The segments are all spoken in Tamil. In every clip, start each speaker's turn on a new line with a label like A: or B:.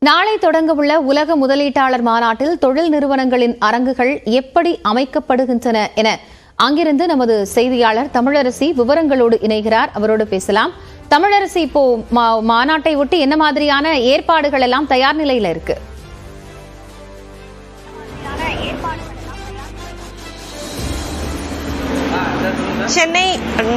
A: நாளை தொடங்கவுள்ள உலக முதலீட்டாளர் மாநாட்டில் தொழில் நிறுவனங்களின் அரங்குகள் எப்படி அமைக்கப்படுகின்றன என அங்கிருந்து நமது செய்தியாளர் தமிழரசி விவரங்களோடு இணைகிறார். அவரோடு பேசலாம். தமிழரசி, இப்போ மாநாட்டை ஒட்டி என்ன மாதிரியான ஏற்பாடுகள் எல்லாம் தயார் நிலையில இருக்கு?
B: சென்னை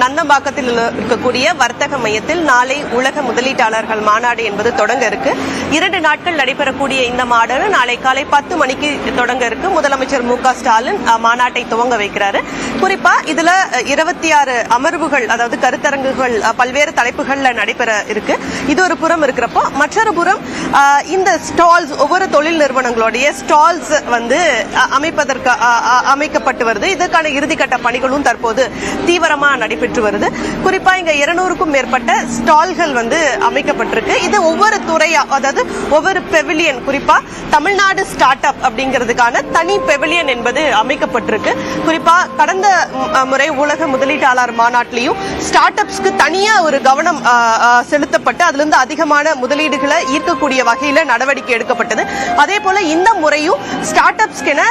B: நந்தம்பாக்கத்தில் இருக்கக்கூடிய வர்த்தக மையத்தில் நாளை உலக முதலீட்டாளர்கள் மாநாடு என்பது தொடங்க இருக்கு. 2 நாட்கள் நடைபெறக்கூடிய இந்த மாநாடு நாளை காலை 10 மணிக்கு தொடங்க இருக்கு. முதலமைச்சர் மு க ஸ்டாலின் மாநாட்டை துவங்க வைக்கிறாரு. குறிப்பா இதுல 26 அமர்வுகள், அதாவது கருத்தரங்குகள் பல்வேறு தலைப்புகள்ல நடைபெற இருக்கு. இது ஒரு புறம் இருக்கிறப்போ, மற்றொரு புறம் இந்த ஸ்டால்ஸ், ஒவ்வொரு தொழில் நிறுவனங்களுடைய ஸ்டால்ஸ் வந்து அமைக்கப்பட்டு வருது. இதற்கான இறுதிக்கட்ட பணிகளும் தற்போது தீவிரமா நடைபெற்று வருது. குறிப்பா இங்க 200க்கும் மேற்பட்ட ஸ்டால்கள் வந்து அமைக்கப்பட்டிருக்கு. இது ஒவ்வொரு துறையா, அதாவது ஒவ்வொரு பெவிலியன், குறிப்பா தமிழ்நாடு ஸ்டார்ட் அப் அப்படிங்கிறதுக்கான தனி பெவிலியன் என்பது அமைக்கப்பட்டிருக்கு. குறிப்பா கடந்த முறை உலக முதலீட்டாளர் மாநாட்டிலையும் ஸ்டார்ட் அப்ஸ்க்கு தனியா ஒரு கவனம் செலுத்தப்பட்டு அதுல இருந்து அதிகமான முதலீடுகளை ஈர்க்கக்கூடிய வகையில நடவடிக்கை எடுக்கப்பட்டது. அதே போல இந்த முறையும் ஸ்டார்ட் அப்ஸ்க்கென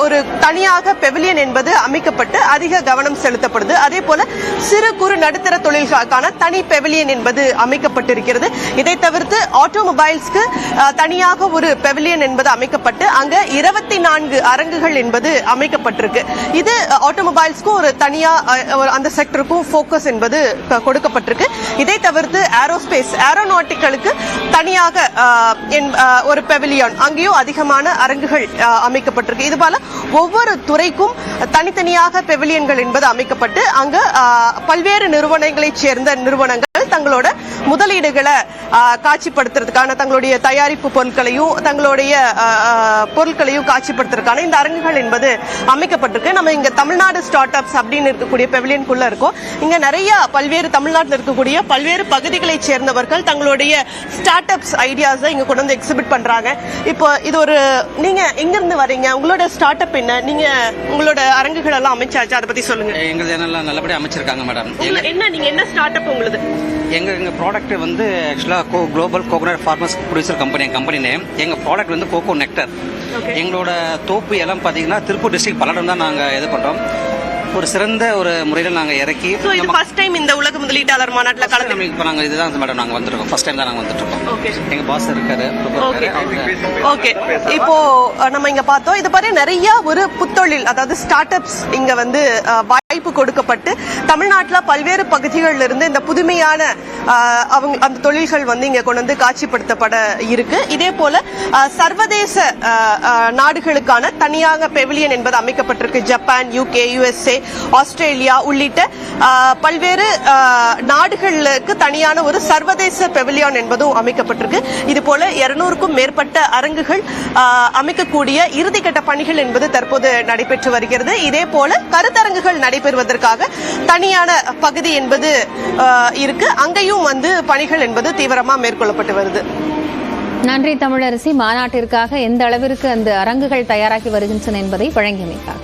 B: ஒரு தனியாக பெவிலியன் என்பது அமைக்கப்பட்டு அதிக கவனம் செலுத்தப்படுது. அதே போல சிறு குறு நடுத்தர தொழில்களுக்கான தனி பெவிலியன் என்பது அமைக்கப்பட்டிருக்கிறது. இதை தவிர்த்து ஆட்டோமொபைல்ஸ்க்கு தனியாக ஒரு பெவிலியன் என்பது அமைக்கப்பட்டு அங்க 24 அரங்குகள் என்பது அமைக்கப்பட்டிருக்கு. இது ஆட்டோமொபைல்ஸ்க்கும் ஒரு தனியா அந்த செக்டருக்கும் போக்கஸ் என்பது கொடுக்கப்பட்டிருக்கு. இதை தவிர்த்து ஏரோஸ்பேஸ், ஏரோநாட்டிக்கலுக்கு தனியாக ஒரு பெவிலியன், அங்கேயும் அதிகமான அரங்குகள் அமைக்கப்பட்டிருக்கு. இது போல ஒவ்வொரு துறைக்கும் தனித்தனியாக பெவிலியன்கள் என்பது அமைக்கப்பட்டு அங்க பல்வேறு நிறுவனங்களைச் சேர்ந்த நிறுவனங்கள் தங்களோட முதலீடுகளை காட்சிப்படுத்துறதுக்கான, தங்களுடைய தயாரிப்பு பொருட்களையும் தங்களுடைய பொருட்களையும் காட்சிப்படுத்துறதுக்கான இந்த அரங்குகள் என்பது அமைக்கப்பட்டிருக்கு. நம்ம இங்க தமிழ்நாடு ஸ்டார்ட் அப்ஸ் அப்படின்னு இருக்கக்கூடிய பெவிலியனுக்குள்ள இருக்கோம். இங்க நிறைய பல்வேறு தமிழ்நாட்டில் இருக்கக்கூடிய பல்வேறு பகுதிகளைச் சேர்ந்தவர்கள் தங்களுடைய ஸ்டார்ட் அப்ஸ் ஐடியாஸை இங்க கொண்டு வந்து எக்ஸிபிட் பண்றாங்க. இப்போ இது ஒரு, நீங்க எங்க இருந்து வரீங்க, உங்களோட ஸ்டார்ட் அப் என்ன, நீங்க உங்களோட அரங்குகள் எல்லாம் அமைச்சாச்சு, அதை பத்தி சொல்லுங்க.
C: எங்களுக்கு நல்லபடியாக அமைச்சிருக்காங்க மேடம்.
B: என்ன, நீங்க என்ன ஸ்டார்ட் அப் உங்களுக்கு?
C: எங்க ப்ராடக்ட் வந்து ஆக்சுவலாக global coconut farmers producer company name. எங்கள் ப்ராடக்ட் வந்து கோகோ நெக்டர். எங்களோட தோப்பு எல்லாம் பார்த்தீங்கன்னா திருப்பூர் டிஸ்ட்ரிக்ட் பல்லடம் தான் நாங்கள் இது பண்ணுறோம். ஒரு சிறந்த ஒரு முறையில் நாங்கள் இறக்கி
B: ஃபர்ஸ்ட் டைம் இந்த உலக முதலீட்டாளர் மாநாட்டில் கலந்து
C: இப்போ நாங்கள் இதுதான் மேடம் நாங்கள் வந்துருக்கோம். ஃபர்ஸ்ட் டைம் தான் நாங்கள் வந்துட்டு இருக்கோம். எங்கள் பாஸ் இருக்காரு.
B: ஓகே, இப்போ நம்ம இங்க பார்த்தோம், இது மாதிரி நிறைய ஒரு புத்தொழில், அதாவது ஸ்டார்ட் அப்ஸ் இங்க வந்து வாய்ப்பு கொடுக்கப்பட்டு தமிழ்நாட்டில் பல்வேறு பகுதிகளில் இருந்து இந்த புதுமையான அந்த தொழில்கள் வந்து இங்க கொண்டு வந்து காட்சிப்படுத்தப்பட இருக்கு. இதே போல சர்வதேச நாடுகளுக்கான தனியாக பெவிலியன் என்பது அமைக்கப்பட்டிருக்கு. ஜப்பான், UK, USA, ஆஸ்திரேலியா உள்ளிட்ட பல்வேறு நாடுகளுக்கு தனியான ஒரு சர்வதேச பெவிலியன் என்பதும் அமைக்கப்பட்டிருக்கு. இது போல 200க்கும் மேற்பட்ட அரங்குகள் அமைக்கக்கூடிய இறுதிக்கட்ட பணிகள் என்பது தற்போது நடைபெற்று வருகிறது. இதே போல கருத்தரங்குகள் நடைபெறுவதற்காக தனியான பகுதி என்பது இருக்கு. அங்கேயும் வந்து பணிகள் என்பது தீவிரமா மேற்கொள்ளப்பட்டு வருது.
A: நன்றி தமிழரசி. மாநாட்டிற்காக எந்த அளவிற்கு அந்த அரங்குகள் தயாராகி வருகின்றன என்பதை வழங்கியமைக்காக.